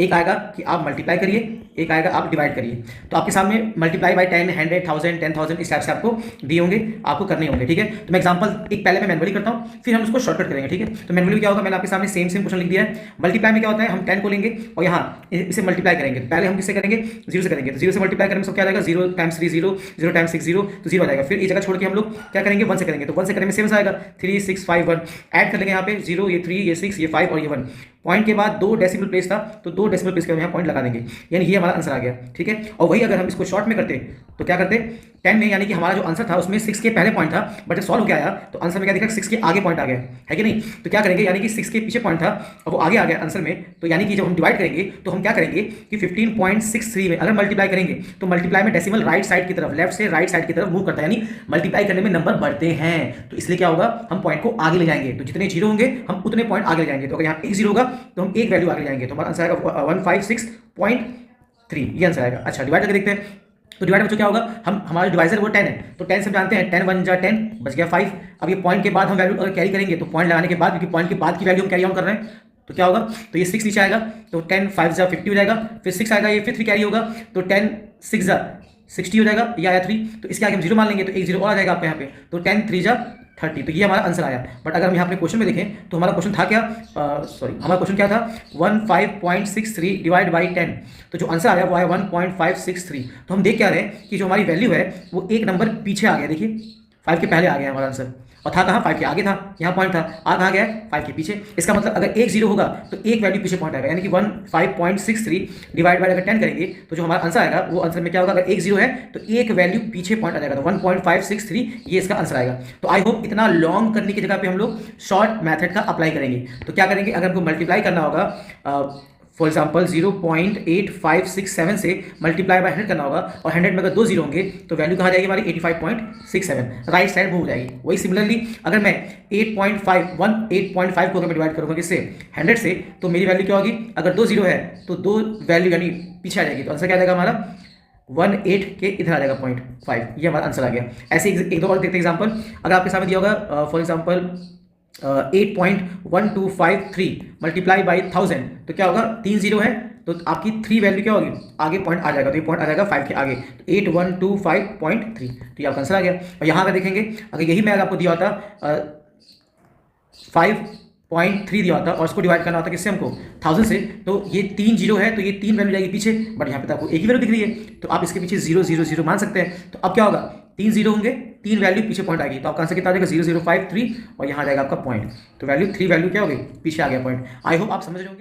एक आएगा कि आप मल्टीप्लाई करिए, एक आएगा आप डिवाइड करिए। तो आपके सामने मल्टीप्लाई बाय 10, 100, 1000, 10,000 इस टाइप से आपको दिए होंगे, आपको करने होंगे। ठीक है, तो मैं एग्जांपल एक पहले मैं मैनुअली करता हूँ, फिर हम उसको शॉर्टकट करेंगे। ठीक है, तो मैनुअली में क्या होगा, मैंने आपके सामने सेम सेम क्वेश्चन लिख दिया है। मल्टीप्लाई में क्या होता है, हम 10 को लेंगे और यहाँ इसे मल्टीप्लाई करेंगे। पहले हम किससे करेंगे, 0 से करेंगे। तो 0 से मल्टीप्लाई करेंगे, सब क्या आएगा, 0 टाइम्स 3 0, 0 टाइम्स 6 0, तो 0 आ जाएगा। फिर इस जगह छोड़ के हम लोग क्या करेंगे, 1 से करेंगे। तो 1 से करने में सेम आएगा, 3 6 5 1। ऐड कर लेंगे यहाँ पे 0, ये 3, ये 6, ये 5 और ये 1। पॉइंट के बाद 2 डेसिमल प्लेस था, तो 2 डेसिमल प्लेस के यहाँ पॉइंट लगा देंगे, यानी ये हमारा आंसर आ गया। ठीक है, और वही अगर हम इसको शॉर्ट में करते तो क्या करते, 10 में यानी कि हमारा जो आंसर था उसमें 6 के पहले पॉइंट था, बट जब सॉल्व हो गया आया तो आंसर में क्या दिखा, 6 के आगे पॉइंट आ गया है कि नहीं। तो क्या करेंगे, यानी कि 6 के पीछे पॉइंट था और वो आगे आ गया आंसर में। तो यानी कि जब हम डिवाइड करेंगे तो हम क्या करेंगे कि 15.63 में अगर मल्टीप्लाई करेंगे तो मल्टीप्लाई में डेसिमल राइट साइड की तरफ, लेफ्ट से राइट साइड की तरफ मूव करता है, यानी मल्टीप्लाई करने में नंबर बढ़ते हैं। तो इसलिए क्या होगा, हम पॉइंट को आगे ले जाएंगे। तो जितने जीरो होंगे हम उतने पॉइंट आगे ले जाएंगे। तो अगर यहाँ एक जीरो होगा तो हम एक वैल्यू आगे ले जाएंगे, तो हमारा आंसर आएगा 156.3, ये आंसर आएगा। अच्छा, डिवाइड करके देखते हैं। तो डिवाइड में क्या होगा, हम हमारा डिवाइजर वो 10 है, तो 10 से जानते हैं 10 1 जा 10, बच गया 5। अब ये पॉइंट के बाद हम वैल्यू अगर कैरी करेंगे तो पॉइंट लगाने के बाद, क्योंकि पॉइंट के बाद की वैल्यू हम कैरी ऑन कर रहे हैं, तो क्या होगा, तो ये 6 नीचे आएगा, तो 10 5 जा 50 हो जाएगा। फिर 6 आएगा, ये फिर 3 कैरी होगा, तो 10 6 जा 60 हो जाएगा, ये आया 3। तो इसके आगे हम 0 मान लेंगे, तो एक 0 और आ जाएगा आपको यहाँ पे, तो 10 3 जा 30। तो ये हमारा आंसर आया। बट अगर हम यहाँ अपने क्वेश्चन में देखें तो हमारा क्वेश्चन था क्या, हमारा क्वेश्चन क्या था, 15.63 डिवाइड बाई 10। तो जो आंसर आया वो आया 1.563। तो हम देख क्या रहे हैं कि जो हमारी वैल्यू है वो एक नंबर पीछे आ गया। देखिए 5 के पहले आ गया हमारा आंसर, और था कहाँ, 5 के आगे था, यहाँ पॉइंट था, आ कहाँ गया है, 5 के पीछे। इसका मतलब अगर एक 0 होगा तो एक वैल्यू पीछे पॉइंट आएगा, यानी कि 15.63 डिवाइड बाय अगर 10 करेंगे तो जो हमारा आंसर आएगा वो आंसर में क्या होगा, अगर एक 0 है तो एक वैल्यू पीछे पॉइंट आ जाएगा, तो 1.563 ये इसका आंसर आएगा। तो आई होप इतना लॉन्ग करने की जगह पे हम लोग शॉर्ट मेथड का अप्लाई करेंगे। तो क्या करेंगे, अगर हमको मल्टीप्लाई करना होगा, फॉर एग्जाम्पल 0.8567 से मल्टीप्लाई बाय 100 करना होगा, और 100 में अगर 2 0 होंगे तो वैल्यू कहाँ जाएगी हमारी, 85.67, राइट साइड मूव हो जाएगी। वही सिमिलरली अगर मैं 8.5 को अगर मैं डिवाइड करूँगा किससे, 100 से, तो मेरी वैल्यू क्या होगी, अगर 2 0 है तो 2 वैल्यू यानी पीछे आ जाएगी, तो आंसर क्या आ जाएगा हमारा 18 के इधर आ जाएगा 0.5, ये हमारा आंसर आ गया। ऐसे एक दो और देखते एग्जाम्पल, अगर आपके सामने दिया होगा फॉर एग्जाम्पल 8.1253 मल्टीप्लाई बाई 1000, तो क्या होगा, 3 0 है तो आपकी 3 वैल्यू क्या होगी, आगे पॉइंट आ जाएगा, तो ये पॉइंट आ जाएगा 5 के आगे, तो 8125.3, तो ये आपका आंसर आ गया। और यहाँ अगर देखेंगे, अगर यही मैं आपको दिया होता 5.3 दिया होता और इसको डिवाइड करना होता किससे हमको, 1000 से, तो ये 3 0 है तो ये 3 वैल्यू जाएगी पीछे, बट यहाँ पे तो आपको एक ही वैल्यू दिख रही है, तो आप इसके पीछे 0 0 0 मान सकते हैं। तो अब क्या होगा, 3 0 होंगे, 3 वैल्यू पीछे पॉइंट आएगी, तो आपका आंसर कितना आ जाएगा 0053, और यहाँ आ जाएगा आपका पॉइंट। तो वैल्यू 3 वैल्यू क्या हो गई, पीछे आ गया पॉइंट। आई होप आप समझ रहे होंगे।